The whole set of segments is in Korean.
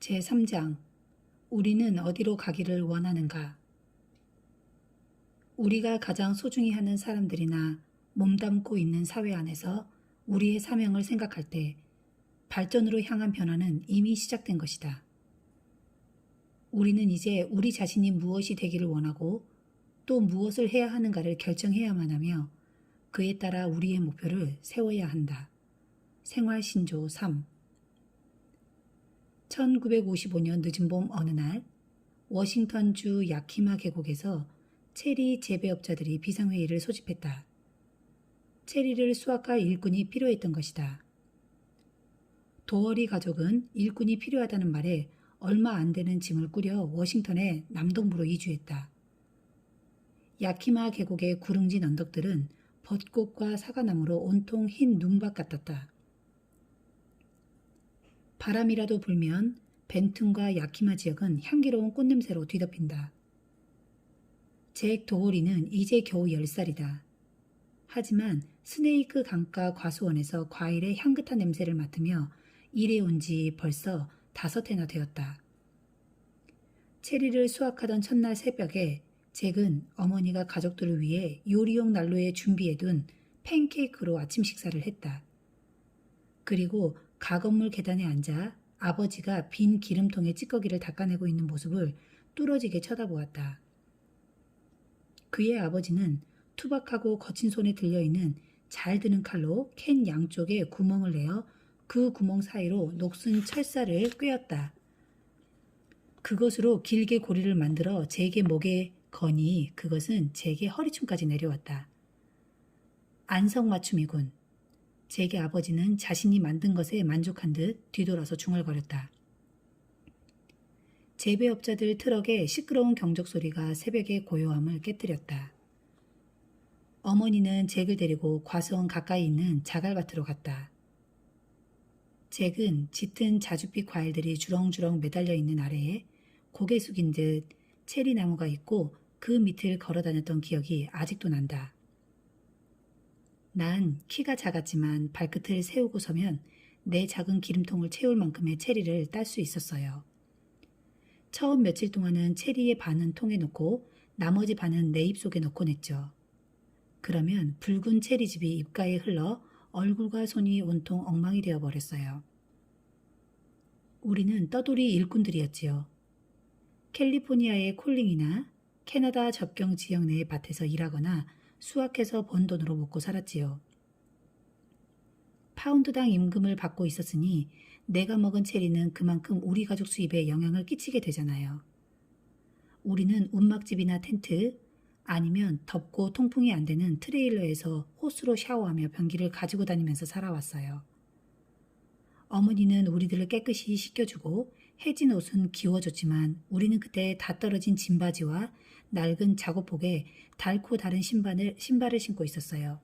제3장 우리는 어디로 가기를 원하는가? 우리가 가장 소중히 하는 사람들이나 몸담고 있는 사회 안에서 우리의 사명을 생각할 때 발전으로 향한 변화는 이미 시작된 것이다. 우리는 이제 우리 자신이 무엇이 되기를 원하고 또 무엇을 해야 하는가를 결정해야만 하며 그에 따라 우리의 목표를 세워야 한다. 생활신조 3 1955년 늦은 봄 어느 날 워싱턴주 야키마 계곡에서 체리 재배업자들이 비상회의를 소집했다. 체리를 수확할 일꾼이 필요했던 것이다. 도어리 가족은 일꾼이 필요하다는 말에 얼마 안 되는 짐을 꾸려 워싱턴의 남동부로 이주했다. 야키마 계곡의 구릉진 언덕들은 벚꽃과 사과나무로 온통 흰 눈밭 같았다. 바람이라도 불면 벤튼과 야키마 지역은 향기로운 꽃냄새로 뒤덮인다. 잭 도어리는 이제 겨우 10살이다. 하지만 스네이크 강가 과수원에서 과일의 향긋한 냄새를 맡으며 일해온 지 벌써 5해나 되었다. 체리를 수확하던 첫날 새벽에 잭은 어머니가 가족들을 위해 요리용 난로에 준비해둔 팬케이크로 아침 식사를 했다. 그리고 가건물 계단에 앉아 아버지가 빈 기름통에 찌꺼기를 닦아내고 있는 모습을 뚫어지게 쳐다보았다. 그의 아버지는 투박하고 거친 손에 들려있는 잘 드는 칼로 캔 양쪽에 구멍을 내어 그 구멍 사이로 녹슨 철사를 꿰었다. 그것으로 길게 고리를 만들어 잭의 목에 거니 그것은 잭의 허리춤까지 내려왔다. 안성맞춤이군. 잭의 아버지는 자신이 만든 것에 만족한 듯 뒤돌아서 중얼거렸다. 재배업자들 트럭의 시끄러운 경적 소리가 새벽의 고요함을 깨뜨렸다. 어머니는 잭을 데리고 과수원 가까이 있는 자갈밭으로 갔다. 잭은 짙은 자줏빛 과일들이 주렁주렁 매달려 있는 아래에 고개 숙인 듯 체리나무가 있고 그 밑을 걸어 다녔던 기억이 아직도 난다. 난 키가 작았지만 발끝을 세우고 서면 내 작은 기름통을 채울 만큼의 체리를 딸 수 있었어요. 처음 며칠 동안은 체리의 반은 통에 넣고 나머지 반은 내 입속에 넣곤 했죠. 그러면 붉은 체리즙이 입가에 흘러 얼굴과 손이 온통 엉망이 되어버렸어요. 우리는 떠돌이 일꾼들이었지요. 캘리포니아의 콜링이나 캐나다 접경 지역 내의 밭에서 일하거나 수확해서 번 돈으로 먹고 살았지요. 파운드당 임금을 받고 있었으니 내가 먹은 체리는 그만큼 우리 가족 수입에 영향을 끼치게 되잖아요. 우리는 움막집이나 텐트 아니면 덥고 통풍이 안 되는 트레일러에서 호스로 샤워하며 변기를 가지고 다니면서 살아왔어요. 어머니는 우리들을 깨끗이 씻겨주고 해진 옷은 기워줬지만 우리는 그때 다 떨어진 진바지와 낡은 작업복에 닳고 다른 신발을 신고 있었어요.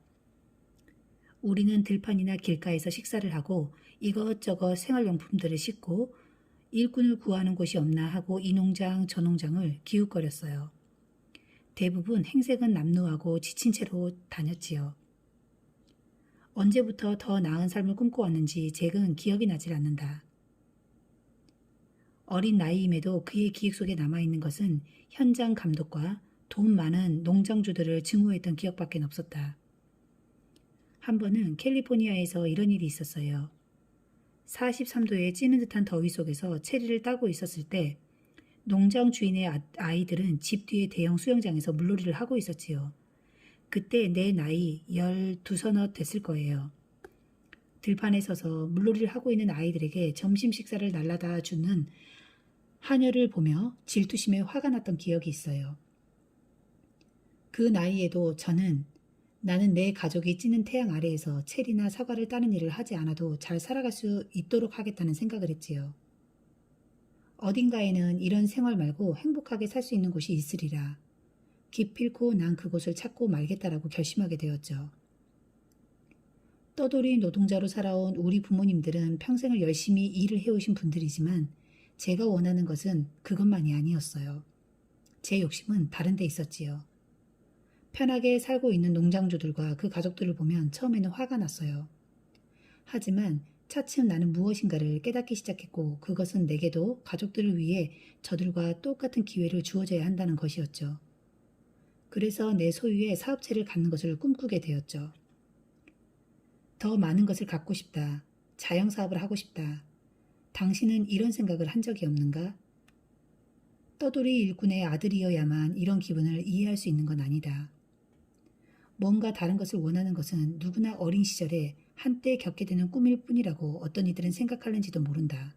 우리는 들판이나 길가에서 식사를 하고 이것저것 생활용품들을 싣고 일꾼을 구하는 곳이 없나 하고 이 농장 저 농장을 기웃거렸어요. 대부분 행색은 남루하고 지친 채로 다녔지요. 언제부터 더 나은 삶을 꿈꿔왔는지 잭은 기억이 나질 않는다. 어린 나이임에도 그의 기억 속에 남아있는 것은 현장 감독과 돈 많은 농장주들을 증오했던 기억밖에 없었다. 한 번은 캘리포니아에서 이런 일이 있었어요. 43도의 찌는 듯한 더위 속에서 체리를 따고 있었을 때 농장 주인의 아이들은 집 뒤의 대형 수영장에서 물놀이를 하고 있었지요. 그때 내 나이 12서너 됐을 거예요. 들판에 서서 물놀이를 하고 있는 아이들에게 점심 식사를 날라다 주는 하녀를 보며 질투심에 화가 났던 기억이 있어요. 그 나이에도 나는 내 가족이 찌는 태양 아래에서 체리나 사과를 따는 일을 하지 않아도 잘 살아갈 수 있도록 하겠다는 생각을 했지요. 어딘가에는 이런 생활 말고 행복하게 살 수 있는 곳이 있으리라. 기필코 난 그곳을 찾고 말겠다라고 결심하게 되었죠. 떠돌이 노동자로 살아온 우리 부모님들은 평생을 열심히 일을 해오신 분들이지만 제가 원하는 것은 그것만이 아니었어요. 제 욕심은 다른 데 있었지요. 편하게 살고 있는 농장주들과 그 가족들을 보면 처음에는 화가 났어요. 하지만 차츰 나는 무엇인가를 깨닫기 시작했고 그것은 내게도 가족들을 위해 저들과 똑같은 기회를 주어져야 한다는 것이었죠. 그래서 내 소유의 사업체를 갖는 것을 꿈꾸게 되었죠. 더 많은 것을 갖고 싶다. 자영사업을 하고 싶다. 당신은 이런 생각을 한 적이 없는가? 떠돌이 일꾼의 아들이어야만 이런 기분을 이해할 수 있는 건 아니다. 뭔가 다른 것을 원하는 것은 누구나 어린 시절에 한때 겪게 되는 꿈일 뿐이라고 어떤 이들은 생각하는지도 모른다.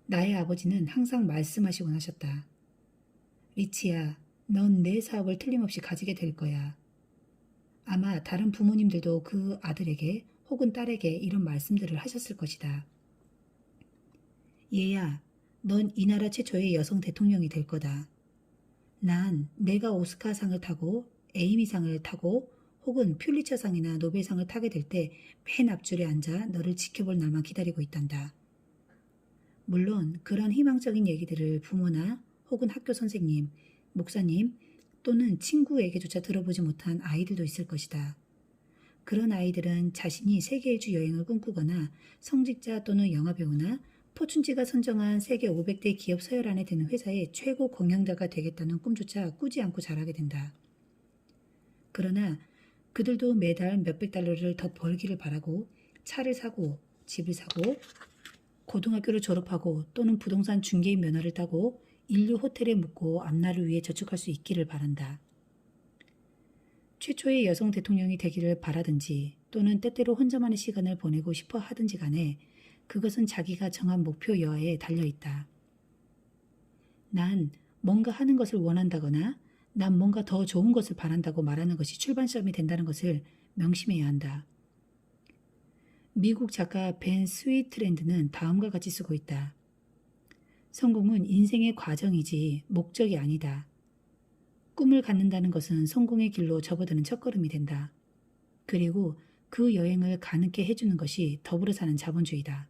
나의 아버지는 항상 말씀하시곤 하셨다. 리치야, 넌 내 사업을 틀림없이 가지게 될 거야. 아마 다른 부모님들도 그 아들에게 혹은 딸에게 이런 말씀들을 하셨을 것이다. 얘야, 넌 이 나라 최초의 여성 대통령이 될 거다. 난 내가 오스카상을 타고 에이미상을 타고 혹은 퓰리처상이나 노벨상을 타게 될 때 맨 앞줄에 앉아 너를 지켜볼 날만 기다리고 있단다. 물론 그런 희망적인 얘기들을 부모나 혹은 학교 선생님, 목사님 또는 친구에게조차 들어보지 못한 아이들도 있을 것이다. 그런 아이들은 자신이 세계 일주 여행을 꿈꾸거나 성직자 또는 영화배우나 포춘지가 선정한 세계 500대 기업 서열안에 드는 회사의 최고 경영자가 되겠다는 꿈조차 꾸지 않고 자라게 된다. 그러나 그들도 매달 몇백 달러를 더 벌기를 바라고 차를 사고 집을 사고 고등학교를 졸업하고 또는 부동산 중개인 면허를 따고 인류 호텔에 묵고 앞날을 위해 저축할 수 있기를 바란다. 최초의 여성 대통령이 되기를 바라든지 또는 때때로 혼자만의 시간을 보내고 싶어 하든지 간에 그것은 자기가 정한 목표 여하에 달려있다. 난 뭔가 하는 것을 원한다거나 난 뭔가 더 좋은 것을 바란다고 말하는 것이 출발점이 된다는 것을 명심해야 한다. 미국 작가 벤 스위트랜드는 다음과 같이 쓰고 있다. 성공은 인생의 과정이지 목적이 아니다. 꿈을 갖는다는 것은 성공의 길로 접어드는 첫걸음이 된다. 그리고 그 여행을 가능케 해주는 것이 더불어 사는 자본주의다.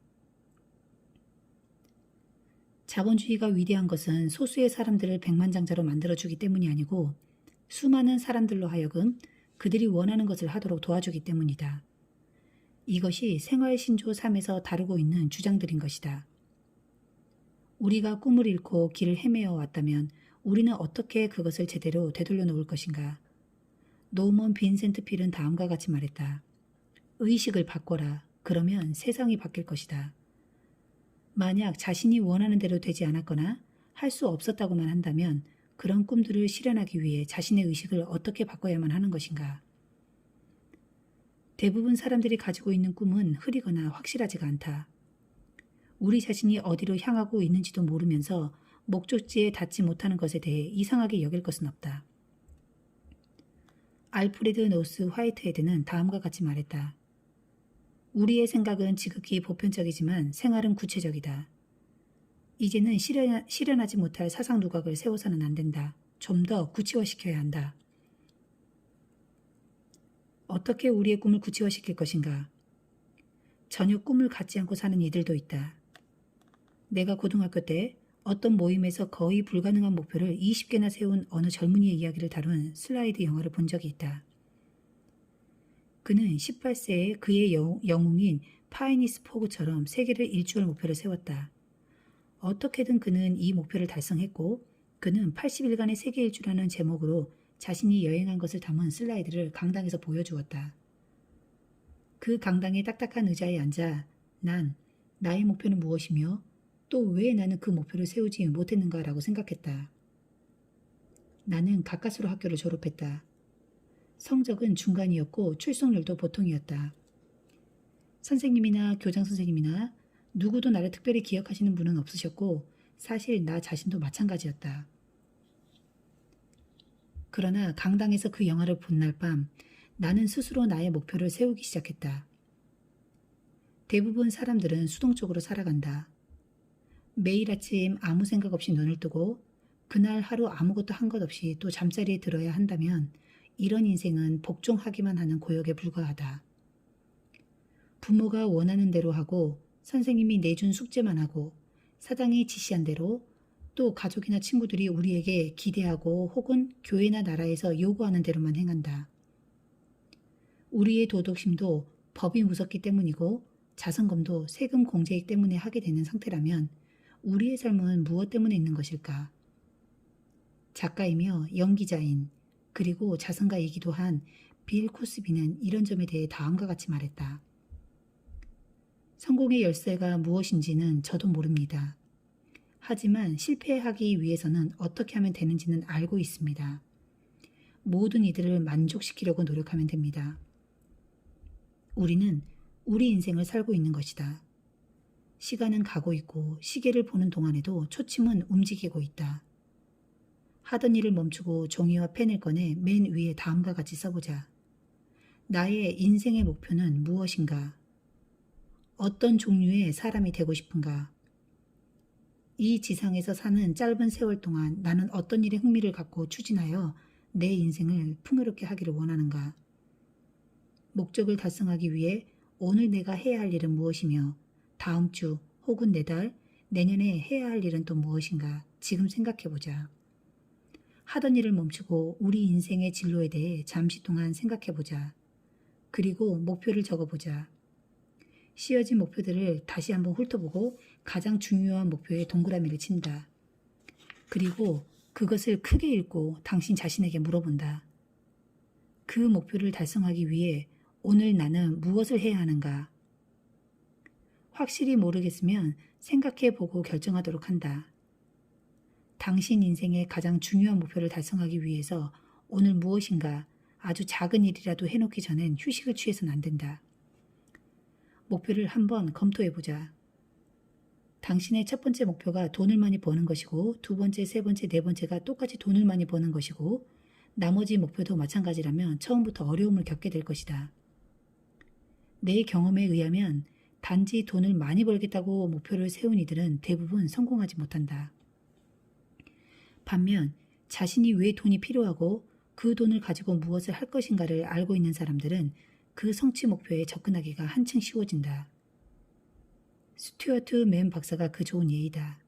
자본주의가 위대한 것은 소수의 사람들을 백만장자로 만들어주기 때문이 아니고 수많은 사람들로 하여금 그들이 원하는 것을 하도록 도와주기 때문이다. 이것이 생활신조 3에서 다루고 있는 주장들인 것이다. 우리가 꿈을 잃고 길을 헤매어 왔다면 우리는 어떻게 그것을 제대로 되돌려 놓을 것인가? 노먼 빈센트 필은 다음과 같이 말했다. 의식을 바꿔라. 그러면 세상이 바뀔 것이다. 만약 자신이 원하는 대로 되지 않았거나 할 수 없었다고만 한다면 그런 꿈들을 실현하기 위해 자신의 의식을 어떻게 바꿔야만 하는 것인가? 대부분 사람들이 가지고 있는 꿈은 흐리거나 확실하지가 않다. 우리 자신이 어디로 향하고 있는지도 모르면서 목적지에 닿지 못하는 것에 대해 이상하게 여길 것은 없다. 알프레드 노스 화이트헤드는 다음과 같이 말했다. 우리의 생각은 지극히 보편적이지만 생활은 구체적이다. 이제는 실현하지 못할 사상 누각을 세워서는 안 된다. 좀 더 구체화시켜야 한다. 어떻게 우리의 꿈을 구체화시킬 것인가? 전혀 꿈을 갖지 않고 사는 이들도 있다. 내가 고등학교 때 어떤 모임에서 거의 불가능한 목표를 20개나 세운 어느 젊은이의 이야기를 다룬 슬라이드 영화를 본 적이 있다. 그는 18세에 그의 영웅인 파이니스 포그처럼 세계를 일주할 목표를 세웠다. 어떻게든 그는 이 목표를 달성했고 그는 80일간의 세계 일주라는 제목으로 자신이 여행한 것을 담은 슬라이드를 강당에서 보여주었다. 그 강당의 딱딱한 의자에 앉아 난 나의 목표는 무엇이며 또 왜 나는 그 목표를 세우지 못했는가라고 생각했다. 나는 가까스로 학교를 졸업했다. 성적은 중간이었고 출석률도 보통이었다. 선생님이나 교장 선생님이나 누구도 나를 특별히 기억하시는 분은 없으셨고 사실 나 자신도 마찬가지였다. 그러나 강당에서 그 영화를 본 날 밤 나는 스스로 나의 목표를 세우기 시작했다. 대부분 사람들은 수동적으로 살아간다. 매일 아침 아무 생각 없이 눈을 뜨고 그날 하루 아무것도 한 것 없이 또 잠자리에 들어야 한다면 이런 인생은 복종하기만 하는 고역에 불과하다. 부모가 원하는 대로 하고 선생님이 내준 숙제만 하고 사장이 지시한 대로 또 가족이나 친구들이 우리에게 기대하고 혹은 교회나 나라에서 요구하는 대로만 행한다. 우리의 도덕심도 법이 무섭기 때문이고 자선검도 세금 공제액 때문에 하게 되는 상태라면 우리의 삶은 무엇 때문에 있는 것일까? 작가이며 연기자인 그리고 자선가이기도 한 빌 코스비는 이런 점에 대해 다음과 같이 말했다. 성공의 열쇠가 무엇인지는 저도 모릅니다. 하지만 실패하기 위해서는 어떻게 하면 되는지는 알고 있습니다. 모든 이들을 만족시키려고 노력하면 됩니다. 우리는 우리 인생을 살고 있는 것이다. 시간은 가고 있고 시계를 보는 동안에도 초침은 움직이고 있다. 하던 일을 멈추고 종이와 펜을 꺼내 맨 위에 다음과 같이 써보자. 나의 인생의 목표는 무엇인가? 어떤 종류의 사람이 되고 싶은가? 이 지상에서 사는 짧은 세월 동안 나는 어떤 일에 흥미를 갖고 추진하여 내 인생을 풍요롭게 하기를 원하는가? 목적을 달성하기 위해 오늘 내가 해야 할 일은 무엇이며 다음 주 혹은 내달, 내년에 해야 할 일은 또 무엇인가? 지금 생각해보자. 하던 일을 멈추고 우리 인생의 진로에 대해 잠시 동안 생각해보자. 그리고 목표를 적어보자. 씌어진 목표들을 다시 한번 훑어보고 가장 중요한 목표에 동그라미를 친다. 그리고 그것을 크게 읽고 당신 자신에게 물어본다. 그 목표를 달성하기 위해 오늘 나는 무엇을 해야 하는가? 확실히 모르겠으면 생각해보고 결정하도록 한다. 당신 인생의 가장 중요한 목표를 달성하기 위해서 오늘 무엇인가 아주 작은 일이라도 해놓기 전엔 휴식을 취해서는 안 된다. 목표를 한번 검토해보자. 당신의 첫 번째 목표가 돈을 많이 버는 것이고 두 번째, 세 번째, 네 번째가 똑같이 돈을 많이 버는 것이고 나머지 목표도 마찬가지라면 처음부터 어려움을 겪게 될 것이다. 내 경험에 의하면 단지 돈을 많이 벌겠다고 목표를 세운 이들은 대부분 성공하지 못한다. 반면 자신이 왜 돈이 필요하고 그 돈을 가지고 무엇을 할 것인가를 알고 있는 사람들은 그 성취 목표에 접근하기가 한층 쉬워진다. 스튜어트 맨 박사가 그 좋은 예이다.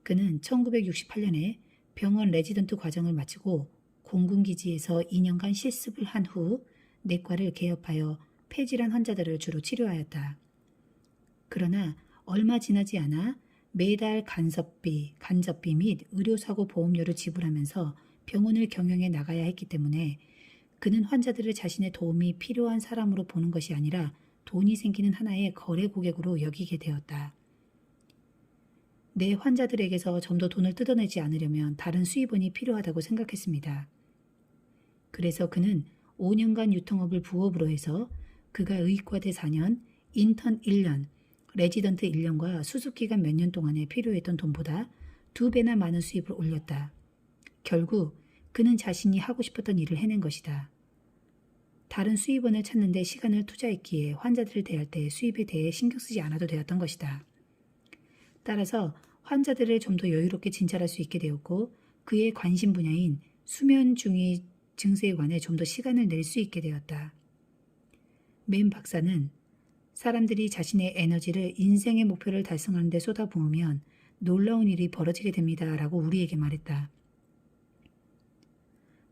그는 1968년에 병원 레지던트 과정을 마치고 공군기지에서 2년간 실습을 한 후 내과를 개업하여 폐질환 환자들을 주로 치료하였다. 그러나 얼마 지나지 않아 매달 간접비 및 의료사고 보험료를 지불하면서 병원을 경영해 나가야 했기 때문에 그는 환자들을 자신의 도움이 필요한 사람으로 보는 것이 아니라 돈이 생기는 하나의 거래 고객으로 여기게 되었다. 내 환자들에게서 좀 더 돈을 뜯어내지 않으려면 다른 수입원이 필요하다고 생각했습니다. 그래서 그는 5년간 유통업을 부업으로 해서 그가 의과대 4년, 인턴 1년, 레지던트 1년과 수습기간 몇 년 동안에 필요했던 돈보다 2배나 많은 수입을 올렸다. 결국 그는 자신이 하고 싶었던 일을 해낸 것이다. 다른 수입원을 찾는 데 시간을 투자했기에 환자들을 대할 때 수입에 대해 신경 쓰지 않아도 되었던 것이다. 따라서 환자들을 좀 더 여유롭게 진찰할 수 있게 되었고 그의 관심 분야인 수면 중이 증세에 관해 좀 더 시간을 낼 수 있게 되었다. 맨 박사는 사람들이 자신의 에너지를 인생의 목표를 달성하는 데 쏟아부으면 놀라운 일이 벌어지게 됩니다. 라고 우리에게 말했다.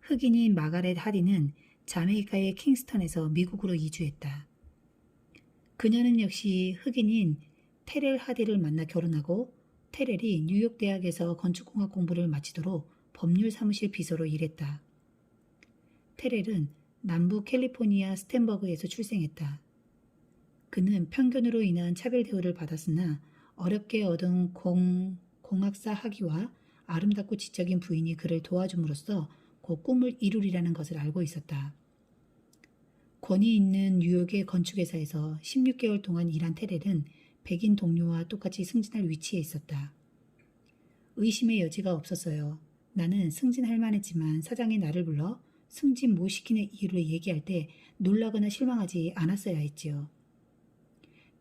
흑인인 마가렛 하리는 자메이카의 킹스턴에서 미국으로 이주했다. 그녀는 역시 흑인인 테렐 하디를 만나 결혼하고 테렐이 뉴욕 대학에서 건축공학 공부를 마치도록 법률 사무실 비서로 일했다. 테렐은 남부 캘리포니아 스탠버그에서 출생했다. 그는 편견으로 인한 차별 대우를 받았으나 어렵게 얻은 공학사 학위와 아름답고 지적인 부인이 그를 도와줌으로써 곧 꿈을 이루리라는 것을 알고 있었다. 권위 있는 뉴욕의 건축회사에서 16개월 동안 일한 테렐은 백인 동료와 똑같이 승진할 위치에 있었다. 의심의 여지가 없었어요. 나는 승진할 만했지만 사장이 나를 불러 승진 못 시키는 이유를 얘기할 때 놀라거나 실망하지 않았어야 했지요.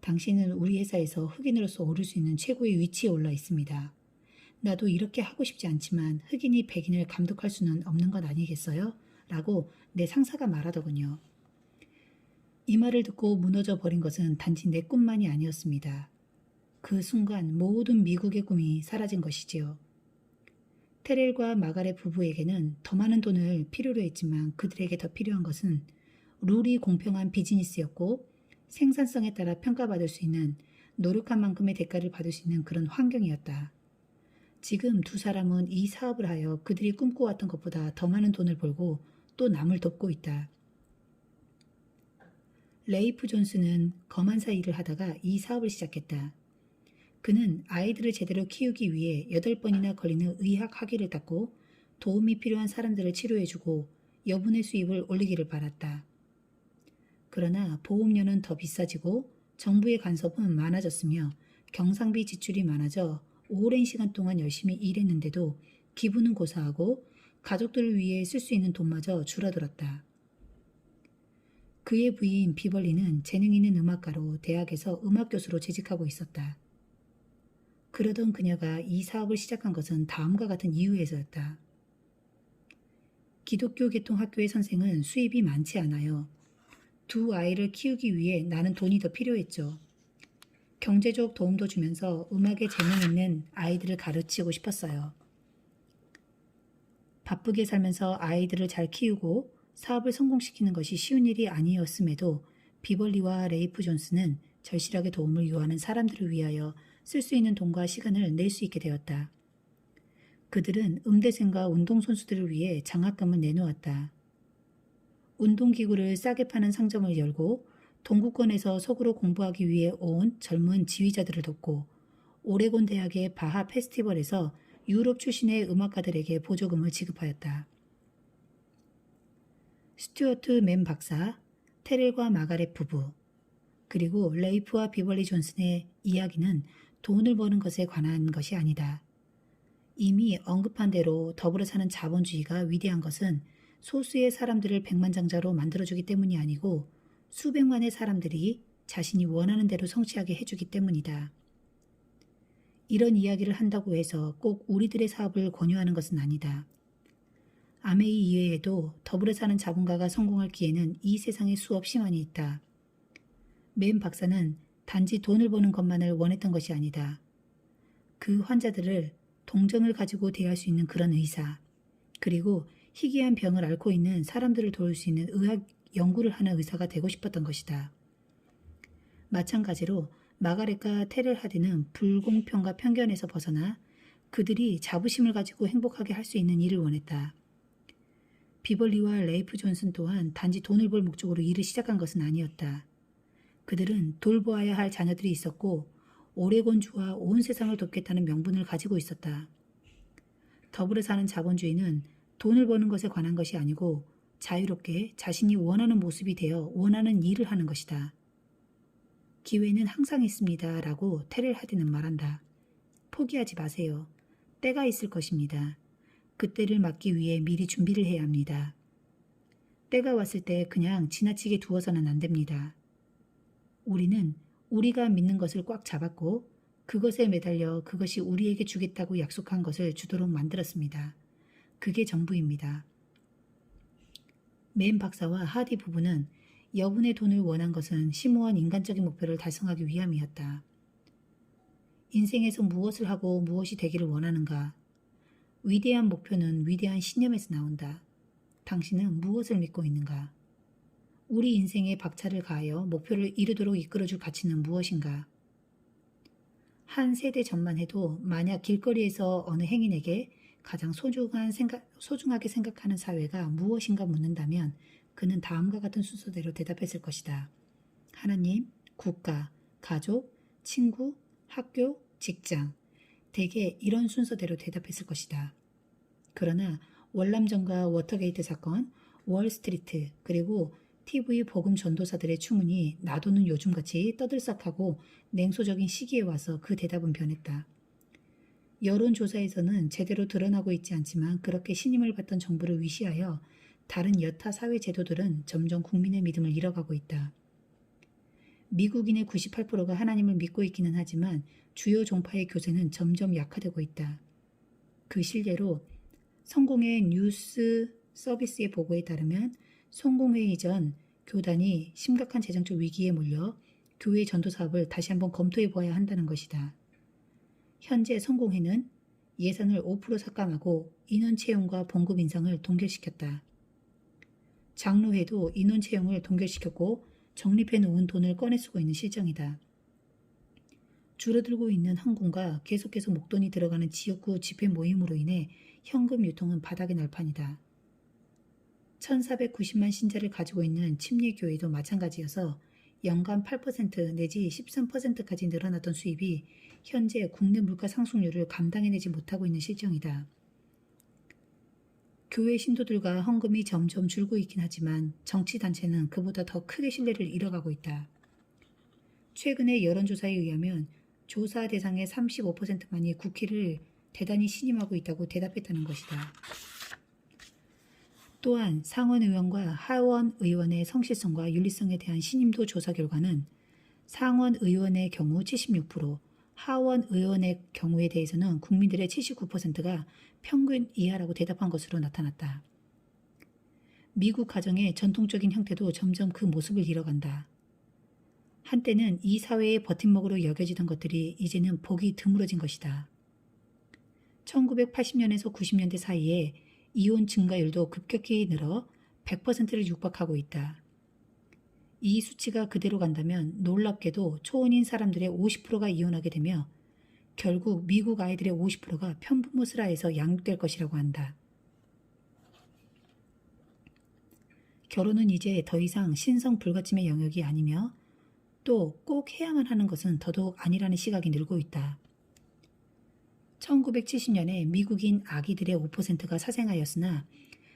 당신은 우리 회사에서 흑인으로서 오를 수 있는 최고의 위치에 올라 있습니다. 나도 이렇게 하고 싶지 않지만 흑인이 백인을 감독할 수는 없는 것 아니겠어요? 라고 내 상사가 말하더군요. 이 말을 듣고 무너져 버린 것은 단지 내 꿈만이 아니었습니다. 그 순간 모든 미국의 꿈이 사라진 것이지요. 테렐과 마가렛 부부에게는 더 많은 돈을 필요로 했지만 그들에게 더 필요한 것은 룰이 공평한 비즈니스였고 생산성에 따라 평가받을 수 있는 노력한 만큼의 대가를 받을 수 있는 그런 환경이었다. 지금 두 사람은 이 사업을 하여 그들이 꿈꿔왔던 것보다 더 많은 돈을 벌고 또 남을 돕고 있다. 레이프 존스는 검안사 일을 하다가 이 사업을 시작했다. 그는 아이들을 제대로 키우기 위해 8번이나 걸리는 의학 학위를 땄고 도움이 필요한 사람들을 치료해주고 여분의 수입을 올리기를 바랐다. 그러나 보험료는 더 비싸지고 정부의 간섭은 많아졌으며 경상비 지출이 많아져 오랜 시간 동안 열심히 일했는데도 기분은 고사하고 가족들을 위해 쓸 수 있는 돈마저 줄어들었다. 그의 부인 비벌리는 재능 있는 음악가로 대학에서 음악교수로 재직하고 있었다. 그러던 그녀가 이 사업을 시작한 것은 다음과 같은 이유에서였다. 기독교 계통 학교의 선생은 수입이 많지 않아요. 두 아이를 키우기 위해 나는 돈이 더 필요했죠. 경제적 도움도 주면서 음악에 재능 있는 아이들을 가르치고 싶었어요. 바쁘게 살면서 아이들을 잘 키우고 사업을 성공시키는 것이 쉬운 일이 아니었음에도 비벌리와 레이프 존스는 절실하게 도움을 요하는 사람들을 위하여 쓸 수 있는 돈과 시간을 낼 수 있게 되었다. 그들은 음대생과 운동선수들을 위해 장학금을 내놓았다. 운동기구를 싸게 파는 상점을 열고 동구권에서 서구로 공부하기 위해 온 젊은 지휘자들을 돕고 오레곤 대학의 바하 페스티벌에서 유럽 출신의 음악가들에게 보조금을 지급하였다. 스튜어트 맨 박사, 테렐과 마가렛 부부, 그리고 레이프와 비벌리 존슨의 이야기는 돈을 버는 것에 관한 것이 아니다. 이미 언급한 대로 더불어 사는 자본주의가 위대한 것은 소수의 사람들을 백만장자로 만들어주기 때문이 아니고 수백만의 사람들이 자신이 원하는 대로 성취하게 해주기 때문이다. 이런 이야기를 한다고 해서 꼭 우리들의 사업을 권유하는 것은 아니다. 아메이 이외에도 더불어 사는 자본가가 성공할 기회는 이 세상에 수없이 많이 있다. 맨 박사는 단지 돈을 버는 것만을 원했던 것이 아니다. 그 환자들을 동정을 가지고 대할 수 있는 그런 의사, 그리고 희귀한 병을 앓고 있는 사람들을 도울 수 있는 의학 연구를 하는 의사가 되고 싶었던 것이다. 마찬가지로 마가렛과 테렐 하디는 불공평과 편견에서 벗어나 그들이 자부심을 가지고 행복하게 할 수 있는 일을 원했다. 비벌리와 레이프 존슨 또한 단지 돈을 벌 목적으로 일을 시작한 것은 아니었다. 그들은 돌보아야 할 자녀들이 있었고 오레곤주와 온 세상을 돕겠다는 명분을 가지고 있었다. 더불어 사는 자본주의는 돈을 버는 것에 관한 것이 아니고 자유롭게 자신이 원하는 모습이 되어 원하는 일을 하는 것이다. 기회는 항상 있습니다. 라고 테렐 하디는 말한다. 포기하지 마세요. 때가 있을 것입니다. 그때를 맞기 위해 미리 준비를 해야 합니다. 때가 왔을 때 그냥 지나치게 두어서는 안 됩니다. 우리는 우리가 믿는 것을 꽉 잡았고 그것에 매달려 그것이 우리에게 주겠다고 약속한 것을 주도록 만들었습니다. 그게 전부입니다. 맨 박사와 하디 부부는 여분의 돈을 원한 것은 심오한 인간적인 목표를 달성하기 위함이었다. 인생에서 무엇을 하고 무엇이 되기를 원하는가? 위대한 목표는 위대한 신념에서 나온다. 당신은 무엇을 믿고 있는가? 우리 인생에 박차를 가하여 목표를 이루도록 이끌어줄 가치는 무엇인가? 한 세대 전만 해도 만약 길거리에서 어느 행인에게 가장 소중하게 생각하는 사회가 무엇인가 묻는다면 그는 다음과 같은 순서대로 대답했을 것이다. 하나님, 국가, 가족, 친구, 학교, 직장. 대개 이런 순서대로 대답했을 것이다. 그러나 월남전과 워터게이트 사건, 월스트리트, 그리고 TV 복음 전도사들의 추문이 나도는 요즘같이 떠들썩하고 냉소적인 시기에 와서 그 대답은 변했다. 여론조사에서는 제대로 드러나고 있지 않지만 그렇게 신임을 받던 정부를 위시하여 다른 여타 사회 제도들은 점점 국민의 믿음을 잃어가고 있다. 미국인의 98%가 하나님을 믿고 있기는 하지만 주요 종파의 교세는 점점 약화되고 있다. 그 실례로 성공회 뉴스 서비스의 보고에 따르면 성공회 이전 교단이 심각한 재정적 위기에 몰려 교회 전도 사업을 다시 한번 검토해 보아야 한다는 것이다. 현재 성공회는 예산을 5% 삭감하고 인원 채용과 봉급 인상을 동결시켰다. 장로회도 인원 채용을 동결시켰고 적립해 놓은 돈을 꺼내 쓰고 있는 실정이다. 줄어들고 있는 항공과 계속해서 목돈이 들어가는 지역구 집회 모임으로 인해 현금 유통은 바닥이 날 판이다. 1490만 신자를 가지고 있는 침례교회도 마찬가지여서 연간 8% 내지 13%까지 늘어나던 수입이 현재 국내 물가 상승률을 감당해내지 못하고 있는 실정이다. 교회 신도들과 헌금이 점점 줄고 있긴 하지만 정치단체는 그보다 더 크게 신뢰를 잃어가고 있다. 최근의 여론조사에 의하면 조사 대상의 35%만이 국회를 대단히 신임하고 있다고 대답했다는 것이다. 또한 상원의원과 하원의원의 성실성과 윤리성에 대한 신임도 조사 결과는 상원의원의 경우 76%, 하원의원의 경우에 대해서는 국민들의 79%가 평균 이하라고 대답한 것으로 나타났다. 미국 가정의 전통적인 형태도 점점 그 모습을 잃어간다. 한때는 이 사회의 버팀목으로 여겨지던 것들이 이제는 보기 드물어진 것이다. 1980년에서 90년대 사이에 이혼 증가율도 급격히 늘어 100%를 육박하고 있다. 이 수치가 그대로 간다면 놀랍게도 초혼인 사람들의 50%가 이혼하게 되며 결국 미국 아이들의 50%가 편부모 슬하에서 양육될 것이라고 한다. 결혼은 이제 더 이상 신성 불가침의 영역이 아니며 또 꼭 해야만 하는 것은 더더욱 아니라는 시각이 늘고 있다. 1970년에 미국인 아기들의 5%가 사생아였으나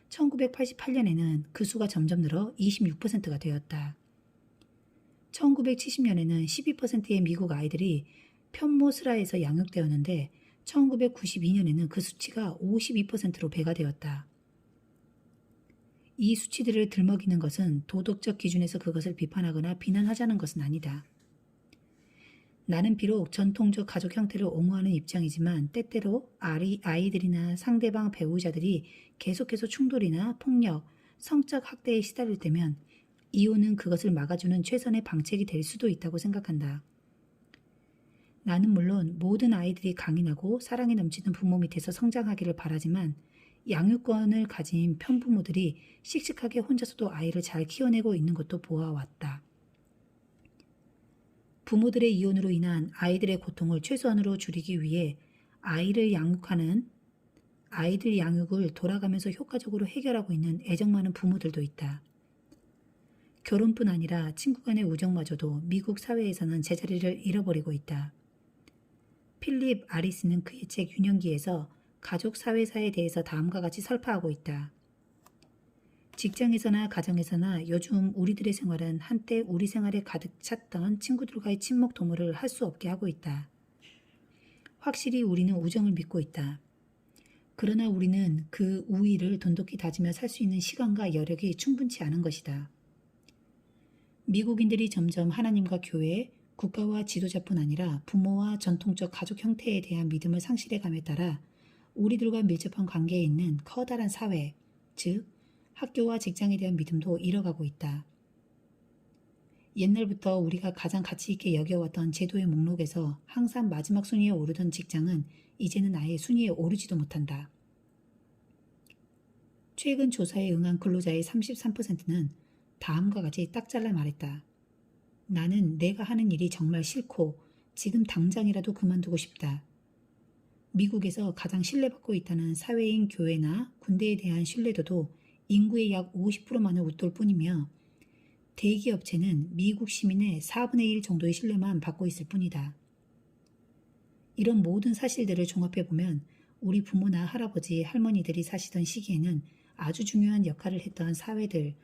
1988년에는 그 수가 점점 늘어 26%가 되었다. 1970년에는 12%의 미국 아이들이 편모 슬하에서 양육되었는데 1992년에는 그 수치가 52%로 배가 되었다. 이 수치들을 들먹이는 것은 도덕적 기준에서 그것을 비판하거나 비난하자는 것은 아니다. 나는 비록 전통적 가족 형태를 옹호하는 입장이지만 때때로 아이들이나 상대방 배우자들이 계속해서 충돌이나 폭력, 성적 학대에 시달릴 때면 이혼은 그것을 막아주는 최선의 방책이 될 수도 있다고 생각한다. 나는 물론 모든 아이들이 강인하고 사랑이 넘치는 부모 밑에서 성장하기를 바라지만 양육권을 가진 편부모들이 씩씩하게 혼자서도 아이를 잘 키워내고 있는 것도 보아왔다. 부모들의 이혼으로 인한 아이들의 고통을 최소한으로 줄이기 위해 아이들 양육을 돌아가면서 효과적으로 해결하고 있는 애정 많은 부모들도 있다. 결혼뿐 아니라 친구 간의 우정마저도 미국 사회에서는 제자리를 잃어버리고 있다. 필립 아리스는 그의 책 유년기에서 가족 사회사에 대해서 다음과 같이 설파하고 있다. 직장에서나 가정에서나 요즘 우리들의 생활은 한때 우리 생활에 가득 찼던 친구들과의 친목 도모를 할 수 없게 하고 있다. 확실히 우리는 우정을 믿고 있다. 그러나 우리는 그 우위를 돈독히 다지며 살 수 있는 시간과 여력이 충분치 않은 것이다. 미국인들이 점점 하나님과 교회, 국가와 지도자뿐 아니라 부모와 전통적 가족 형태에 대한 믿음을 상실해감에 따라 우리들과 밀접한 관계에 있는 커다란 사회, 즉 학교와 직장에 대한 믿음도 잃어가고 있다. 옛날부터 우리가 가장 가치 있게 여겨왔던 제도의 목록에서 항상 마지막 순위에 오르던 직장은 이제는 아예 순위에 오르지도 못한다. 최근 조사에 응한 근로자의 33%는 다음과 같이 딱 잘라 말했다. 나는 내가 하는 일이 정말 싫고 지금 당장이라도 그만두고 싶다. 미국에서 가장 신뢰받고 있다는 사회인 교회나 군대에 대한 신뢰도도 인구의 약 50%만을 웃돌 뿐이며 대기업체는 미국 시민의 4분의 1 정도의 신뢰만 받고 있을 뿐이다. 이런 모든 사실들을 종합해보면 우리 부모나 할아버지, 할머니들이 사시던 시기에는 아주 중요한 역할을 했던 사회들,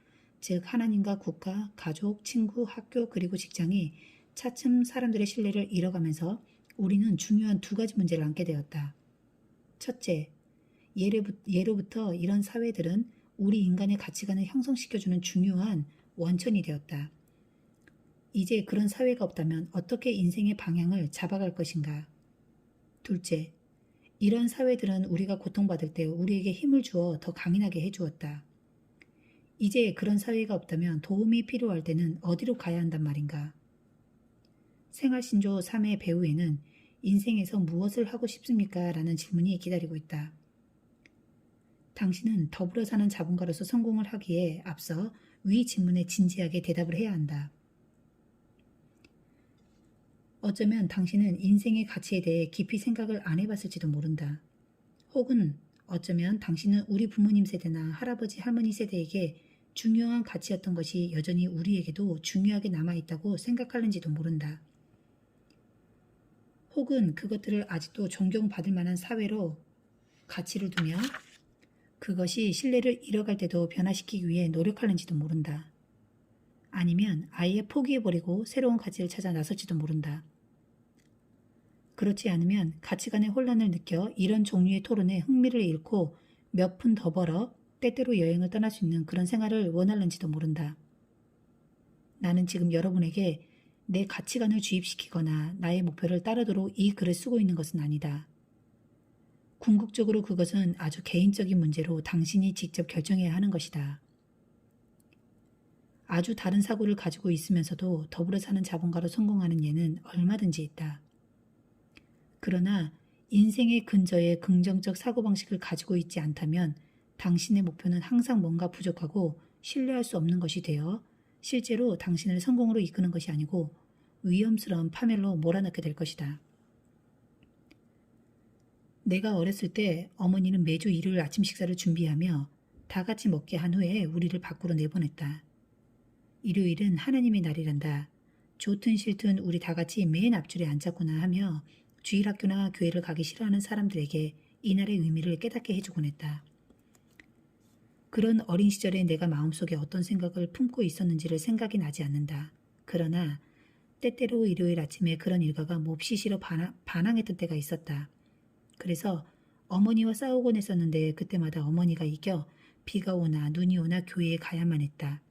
즉 하나님과 국가, 가족, 친구, 학교 그리고 직장이 차츰 사람들의 신뢰를 잃어가면서 우리는 중요한 두 가지 문제를 안게 되었다. 첫째, 예로부터 이런 사회들은 우리 인간의 가치관을 형성시켜주는 중요한 원천이 되었다. 이제 그런 사회가 없다면 어떻게 인생의 방향을 잡아갈 것인가? 둘째, 이런 사회들은 우리가 고통받을 때 우리에게 힘을 주어 더 강인하게 해주었다. 이제 그런 사회가 없다면 도움이 필요할 때는 어디로 가야 한단 말인가? 생활신조 3의 배후에는 인생에서 무엇을 하고 싶습니까? 라는 질문이 기다리고 있다. 당신은 더불어 사는 자본가로서 성공을 하기에 앞서 위 질문에 진지하게 대답을 해야 한다. 어쩌면 당신은 인생의 가치에 대해 깊이 생각을 안 해봤을지도 모른다. 혹은 어쩌면 당신은 우리 부모님 세대나 할아버지 할머니 세대에게 중요한 가치였던 것이 여전히 우리에게도 중요하게 남아있다고 생각하는지도 모른다. 혹은 그것들을 아직도 존경받을 만한 사회로 가치를 두며 그것이 신뢰를 잃어갈 때도 변화시키기 위해 노력하는지도 모른다. 아니면 아예 포기해버리고 새로운 가치를 찾아 나설지도 모른다. 그렇지 않으면 가치관의 혼란을 느껴 이런 종류의 토론에 흥미를 잃고 몇 푼 더 벌어 때때로 여행을 떠날 수 있는 그런 생활을 원하는지도 모른다. 나는 지금 여러분에게 내 가치관을 주입시키거나 나의 목표를 따르도록 이 글을 쓰고 있는 것은 아니다. 궁극적으로 그것은 아주 개인적인 문제로 당신이 직접 결정해야 하는 것이다. 아주 다른 사고를 가지고 있으면서도 더불어 사는 자본가로 성공하는 예는 얼마든지 있다. 그러나 인생의 근저에 긍정적 사고방식을 가지고 있지 않다면 당신의 목표는 항상 뭔가 부족하고 신뢰할 수 없는 것이 되어 실제로 당신을 성공으로 이끄는 것이 아니고 위험스러운 파멸로 몰아넣게 될 것이다. 내가 어렸을 때 어머니는 매주 일요일 아침 식사를 준비하며 다 같이 먹게 한 후에 우리를 밖으로 내보냈다. 일요일은 하나님의 날이란다. 좋든 싫든 우리 다 같이 맨 앞줄에 앉았구나 하며 주일학교나 교회를 가기 싫어하는 사람들에게 이날의 의미를 깨닫게 해주곤 했다. 그런 어린 시절에 내가 마음속에 어떤 생각을 품고 있었는지를 생각이 나지 않는다. 그러나 때때로 일요일 아침에 그런 일가가 몹시 싫어 반항했던 때가 있었다. 그래서 어머니와 싸우곤 했었는데 그때마다 어머니가 이겨 비가 오나 눈이 오나 교회에 가야만 했다.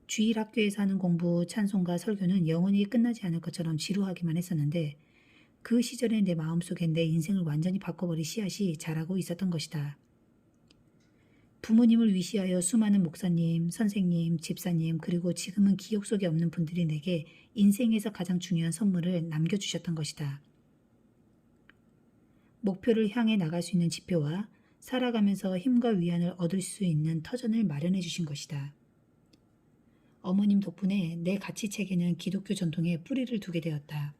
주일 학교에서 하는 공부, 찬송과 설교는 영원히 끝나지 않을 것처럼 지루하기만 했었는데 그 시절에 내 마음속엔 내 인생을 완전히 바꿔버릴 씨앗이 자라고 있었던 것이다. 부모님을 위시하여 수많은 목사님, 선생님, 집사님 그리고 지금은 기억 속에 없는 분들이 내게 인생에서 가장 중요한 선물을 남겨주셨던 것이다. 목표를 향해 나갈 수 있는 지표와 살아가면서 힘과 위안을 얻을 수 있는 터전을 마련해 주신 것이다. 어머님 덕분에 내 가치체계는 기독교 전통에 뿌리를 두게 되었다.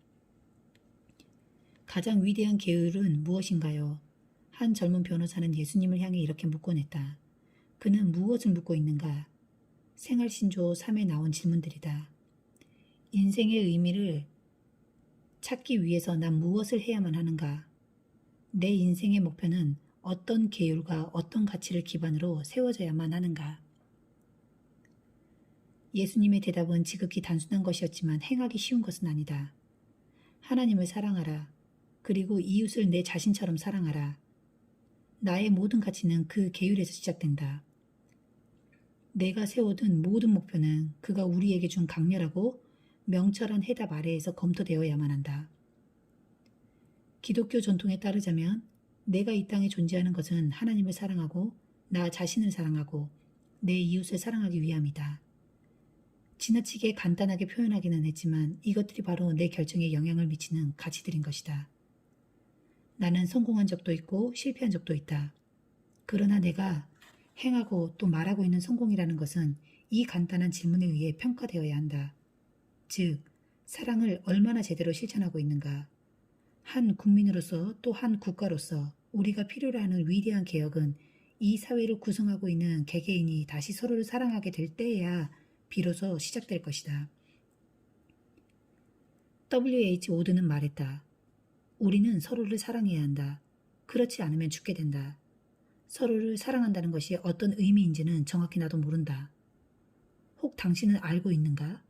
가장 위대한 계율은 무엇인가요? 한 젊은 변호사는 예수님을 향해 이렇게 묻곤 했다. 그는 무엇을 묻고 있는가? 생활신조 3에 나온 질문들이다. 인생의 의미를 찾기 위해서 난 무엇을 해야만 하는가? 내 인생의 목표는 어떤 계율과 어떤 가치를 기반으로 세워져야만 하는가? 예수님의 대답은 지극히 단순한 것이었지만 행하기 쉬운 것은 아니다. 하나님을 사랑하라. 그리고 이웃을 내 자신처럼 사랑하라. 나의 모든 가치는 그 계율에서 시작된다. 내가 세워둔 모든 목표는 그가 우리에게 준 강렬하고 명철한 해답 아래에서 검토되어야만 한다. 기독교 전통에 따르자면 내가 이 땅에 존재하는 것은 하나님을 사랑하고 나 자신을 사랑하고 내 이웃을 사랑하기 위함이다. 지나치게 간단하게 표현하기는 했지만 이것들이 바로 내 결정에 영향을 미치는 가치들인 것이다. 나는 성공한 적도 있고 실패한 적도 있다. 그러나 내가 행하고 또 말하고 있는 성공이라는 것은 이 간단한 질문에 의해 평가되어야 한다. 즉, 사랑을 얼마나 제대로 실천하고 있는가. 한 국민으로서 또 한 국가로서 우리가 필요로 하는 위대한 개혁은 이 사회를 구성하고 있는 개개인이 다시 서로를 사랑하게 될 때에야 비로소 시작될 것이다. W.H. 오드는 말했다. 우리는 서로를 사랑해야 한다. 그렇지 않으면 죽게 된다. 서로를 사랑한다는 것이 어떤 의미인지는 정확히 나도 모른다. 혹 당신은 알고 있는가?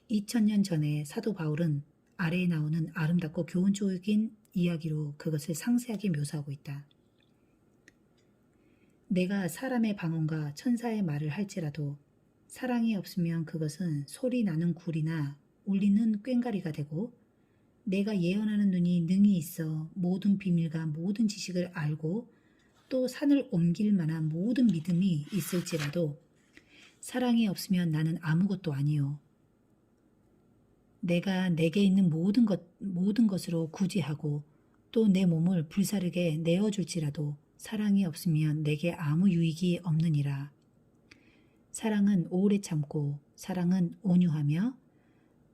2000년 전에 사도 바울은 아래에 나오는 아름답고 교훈적인 이야기로 그것을 상세하게 묘사하고 있다. 내가 사람의 방언과 천사의 말을 할지라도 사랑이 없으면 그것은 소리 나는 굴이나 울리는 꽹과리가 되고 내가 예언하는 눈이 능히 있어 모든 비밀과 모든 지식을 알고 또 산을 옮길 만한 모든 믿음이 있을지라도 사랑이 없으면 나는 아무것도 아니요. 내가 내게 있는 모든 것으로 구제하고 또 내 몸을 불사르게 내어줄지라도 사랑이 없으면 내게 아무 유익이 없느니라. 사랑은 오래 참고 사랑은 온유하며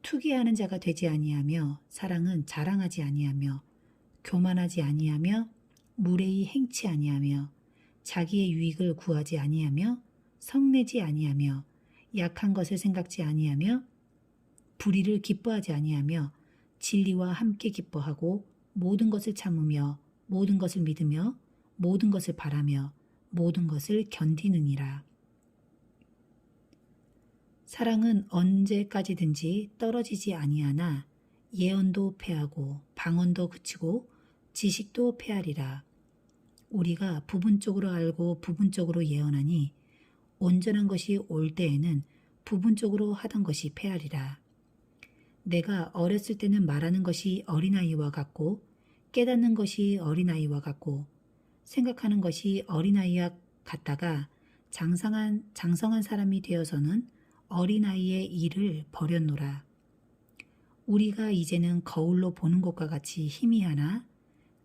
투기하는 자가 되지 아니하며 사랑은 자랑하지 아니하며 교만하지 아니하며 무례히 행치 아니하며 자기의 유익을 구하지 아니하며 성내지 아니하며 약한 것을 생각지 아니하며 불의를 기뻐하지 아니하며 진리와 함께 기뻐하고 모든 것을 참으며 모든 것을 믿으며 모든 것을 바라며 모든 것을 견디느니라. 사랑은 언제까지든지 떨어지지 아니하나 예언도 패하고 방언도 그치고 지식도 패하리라. 우리가 부분적으로 알고 부분적으로 예언하니 온전한 것이 올 때에는 부분적으로 하던 것이 패하리라. 내가 어렸을 때는 말하는 것이 어린아이와 같고 깨닫는 것이 어린아이와 같고 생각하는 것이 어린아이와 같다가 장성한 사람이 되어서는 어린아이의 일을 버렸노라. 우리가 이제는 거울로 보는 것과 같이 희미하나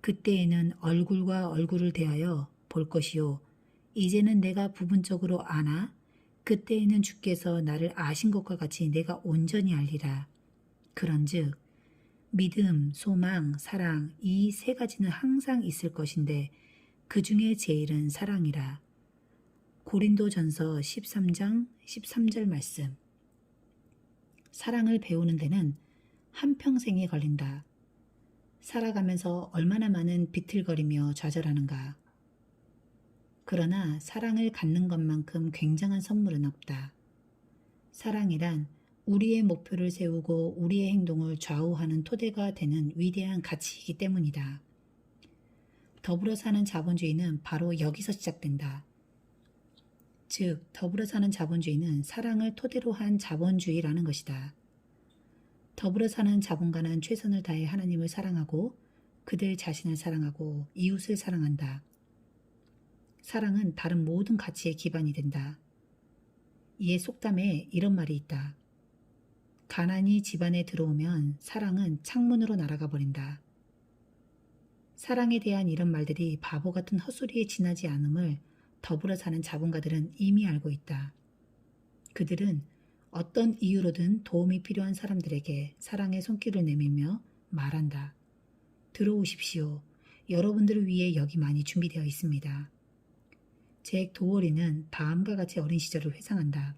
그때에는 얼굴과 얼굴을 대하여 볼 것이요 이제는 내가 부분적으로 아나 그때에는 주께서 나를 아신 것과 같이 내가 온전히 알리라. 그런즉 믿음, 소망, 사랑 이 세 가지는 항상 있을 것인데 그 중에 제일은 사랑이라. 고린도전서 13장 13절 말씀. 사랑을 배우는 데는 한평생이 걸린다. 살아가면서 얼마나 많은 비틀거리며 좌절하는가. 그러나 사랑을 갖는 것만큼 굉장한 선물은 없다. 사랑이란 우리의 목표를 세우고 우리의 행동을 좌우하는 토대가 되는 위대한 가치이기 때문이다. 더불어 사는 자본주의는 바로 여기서 시작된다. 즉, 더불어 사는 자본주의는 사랑을 토대로 한 자본주의라는 것이다. 더불어 사는 자본가는 최선을 다해 하나님을 사랑하고 그들 자신을 사랑하고 이웃을 사랑한다. 사랑은 다른 모든 가치의 기반이 된다. 이에 속담에 이런 말이 있다. 가난이 집안에 들어오면 사랑은 창문으로 날아가 버린다. 사랑에 대한 이런 말들이 바보 같은 헛소리에 지나지 않음을 더불어 사는 자본가들은 이미 알고 있다. 그들은 어떤 이유로든 도움이 필요한 사람들에게 사랑의 손길을 내밀며 말한다. 들어오십시오. 여러분들을 위해 여기 많이 준비되어 있습니다. 잭 도어리는 다음과 같이 어린 시절을 회상한다.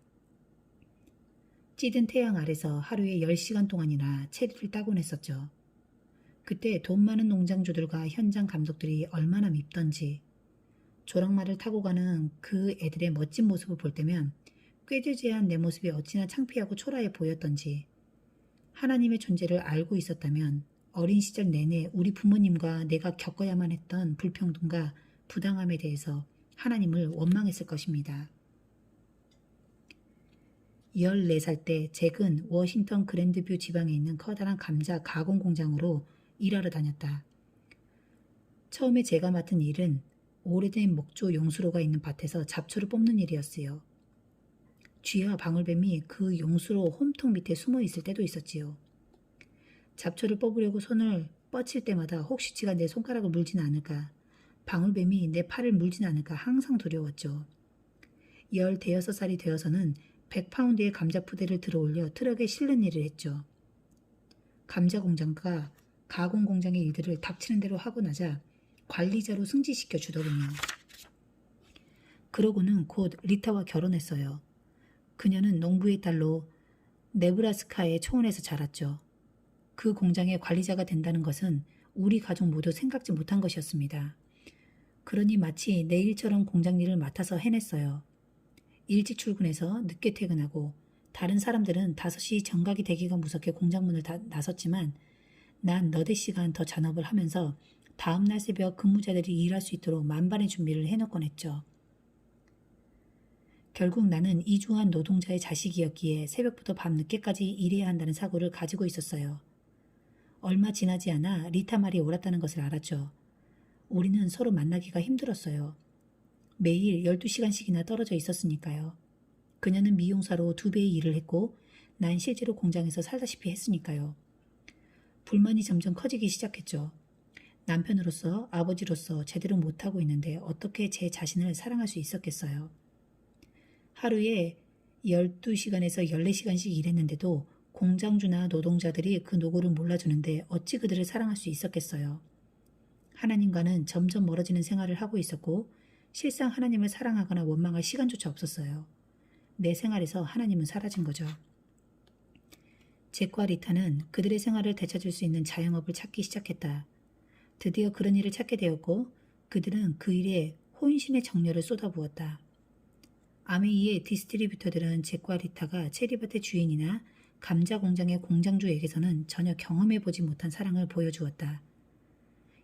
찌든 태양 아래서 하루에 10시간 동안이나 체리를 따곤 했었죠. 그때 돈 많은 농장주들과 현장 감독들이 얼마나 밉던지 조랑말을 타고 가는 그 애들의 멋진 모습을 볼 때면 꾀죄죄한 내 모습이 어찌나 창피하고 초라해 보였던지 하나님의 존재를 알고 있었다면 어린 시절 내내 우리 부모님과 내가 겪어야만 했던 불평등과 부당함에 대해서 하나님을 원망했을 것입니다. 14살 때 잭은 워싱턴 그랜드뷰 지방에 있는 커다란 감자 가공 공장으로 일하러 다녔다. 처음에 제가 맡은 일은 오래된 목조 용수로가 있는 밭에서 잡초를 뽑는 일이었어요. 쥐와 방울뱀이 그 용수로 홈통 밑에 숨어 있을 때도 있었지요. 잡초를 뽑으려고 손을 뻗칠 때마다 혹시 쥐가 내 손가락을 물지는 않을까, 방울뱀이 내 팔을 물지는 않을까 항상 두려웠죠. 16살이 되어서는 100파운드의 감자 푸대를 들어올려 트럭에 실는 일을 했죠. 감자 공장과 가공 공장의 일들을 닥치는 대로 하고 나자 관리자로 승진시켜 주더군요. 그러고는 곧 리타와 결혼했어요. 그녀는 농부의 딸로 네브라스카의 초원에서 자랐죠. 그 공장의 관리자가 된다는 것은 우리 가족 모두 생각지 못한 것이었습니다. 그러니 마치 내 일처럼 공장 일을 맡아서 해냈어요. 일찍 출근해서 늦게 퇴근하고 다른 사람들은 5시 정각이 되기가 무섭게 공장 문을 나섰지만 난 너댓 시간 더 잔업을 하면서 다음날 새벽 근무자들이 일할 수 있도록 만반의 준비를 해놓곤 했죠. 결국 나는 이중한 노동자의 자식이었기에 새벽부터 밤늦게까지 일해야 한다는 사고를 가지고 있었어요. 얼마 지나지 않아 리타 말이 옳았다는 것을 알았죠. 우리는 서로 만나기가 힘들었어요. 매일 12시간씩이나 떨어져 있었으니까요. 그녀는 미용사로 2배의 일을 했고 난 실제로 공장에서 살다시피 했으니까요. 불만이 점점 커지기 시작했죠. 남편으로서 아버지로서 제대로 못하고 있는데 어떻게 제 자신을 사랑할 수 있었겠어요. 하루에 12시간에서 14시간씩 일했는데도 공장주나 노동자들이 그 노고를 몰라주는데 어찌 그들을 사랑할 수 있었겠어요. 하나님과는 점점 멀어지는 생활을 하고 있었고 실상 하나님을 사랑하거나 원망할 시간조차 없었어요. 내 생활에서 하나님은 사라진 거죠. 잭과 리타는 그들의 생활을 되찾을 수 있는 자영업을 찾기 시작했다. 드디어 그런 일을 찾게 되었고 그들은 그 일에 혼신의 정열을 쏟아부었다. 아메이의 디스트리뷰터들은 잭과 리타가 체리밭의 주인이나 감자 공장의 공장주에게서는 전혀 경험해보지 못한 사랑을 보여주었다.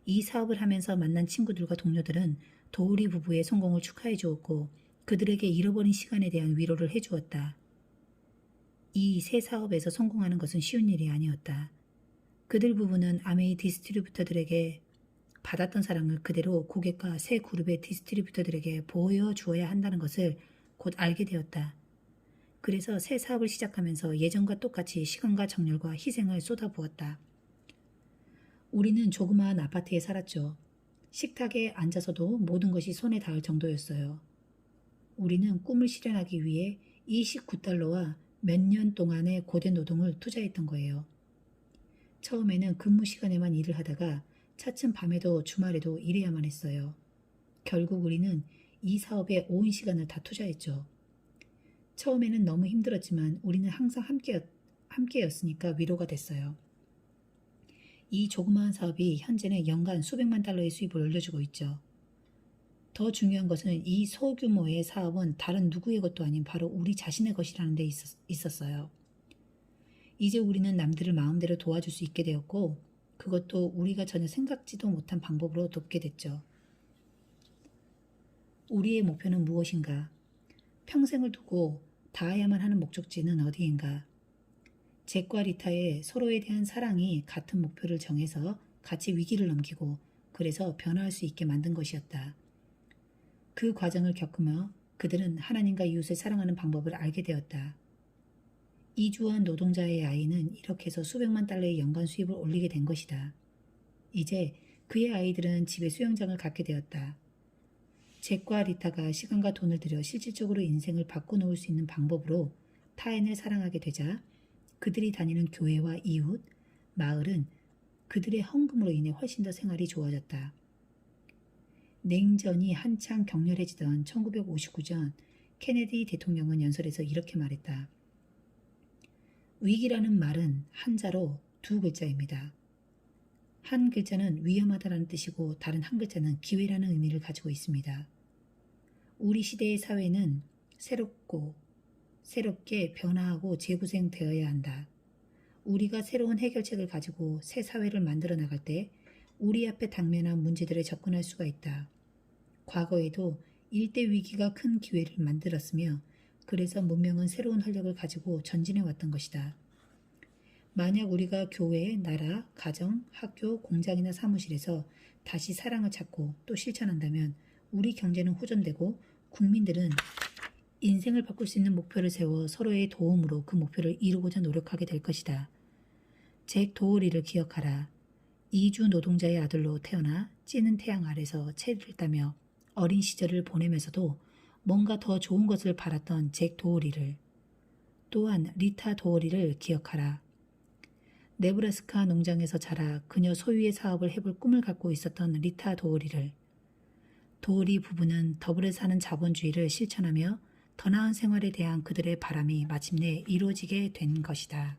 이 사업을 하면서 만난 친구들과 동료들은 도우리 부부의 성공을 축하해 주었고 그들에게 잃어버린 시간에 대한 위로를 해주었다. 이 새 사업에서 성공하는 것은 쉬운 일이 아니었다. 그들 부부는 아메이 디스트리뷰터들에게 받았던 사랑을 그대로 고객과 새 그룹의 디스트리뷰터들에게 보여주어야 한다는 것을 곧 알게 되었다. 그래서 새 사업을 시작하면서 예전과 똑같이 시간과 정열과 희생을 쏟아부었다. 우리는 조그마한 아파트에 살았죠. 식탁에 앉아서도 모든 것이 손에 닿을 정도였어요. 우리는 꿈을 실현하기 위해 29달러와 몇 년 동안의 고된 노동을 투자했던 거예요. 처음에는 근무 시간에만 일을 하다가 차츰 밤에도 주말에도 일해야만 했어요. 결국 우리는 이 사업에 온 시간을 다 투자했죠. 처음에는 너무 힘들었지만 우리는 항상 함께였으니까 위로가 됐어요. 이 조그마한 사업이 현재는 연간 수백만 달러의 수입을 올려주고 있죠. 더 중요한 것은 이 소규모의 사업은 다른 누구의 것도 아닌 바로 우리 자신의 것이라는 데 있었어요. 이제 우리는 남들을 마음대로 도와줄 수 있게 되었고 그것도 우리가 전혀 생각지도 못한 방법으로 돕게 됐죠. 우리의 목표는 무엇인가? 평생을 두고 닿아야만 하는 목적지는 어디인가? 잭과 리타의 서로에 대한 사랑이 같은 목표를 정해서 같이 위기를 넘기고 그래서 변화할 수 있게 만든 것이었다. 그 과정을 겪으며 그들은 하나님과 이웃을 사랑하는 방법을 알게 되었다. 이주한 노동자의 아이는 이렇게 해서 수백만 달러의 연간 수입을 올리게 된 것이다. 이제 그의 아이들은 집에 수영장을 갖게 되었다. 잭과 리타가 시간과 돈을 들여 실질적으로 인생을 바꿔놓을 수 있는 방법으로 타인을 사랑하게 되자 그들이 다니는 교회와 이웃, 마을은 그들의 헌금으로 인해 훨씬 더 생활이 좋아졌다. 냉전이 한창 격렬해지던 1959년 케네디 대통령은 연설에서 이렇게 말했다. 위기라는 말은 한자로 두 글자입니다. 한 글자는 위험하다라는 뜻이고 다른 한 글자는 기회라는 의미를 가지고 있습니다. 우리 시대의 사회는 새롭게 변화하고 재구성되어야 한다. 우리가 새로운 해결책을 가지고 새 사회를 만들어 나갈 때 우리 앞에 당면한 문제들에 접근할 수가 있다. 과거에도 일대 위기가 큰 기회를 만들었으며 그래서 문명은 새로운 활력을 가지고 전진해 왔던 것이다. 만약 우리가 교회, 나라, 가정, 학교, 공장이나 사무실에서 다시 사랑을 찾고 또 실천한다면 우리 경제는 호전되고 국민들은 인생을 바꿀 수 있는 목표를 세워 서로의 도움으로 그 목표를 이루고자 노력하게 될 것이다. 잭 도어리를 기억하라. 이주 노동자의 아들로 태어나 찌는 태양 아래서 체리를 따며 어린 시절을 보내면서도 뭔가 더 좋은 것을 바랐던 잭 도어리를, 또한 리타 도어리를 기억하라. 네브라스카 농장에서 자라 그녀 소유의 사업을 해볼 꿈을 갖고 있었던 리타 도어리를, 도어리 부부는 더불어 사는 자본주의를 실천하며 더 나은 생활에 대한 그들의 바람이 마침내 이루어지게 된 것이다.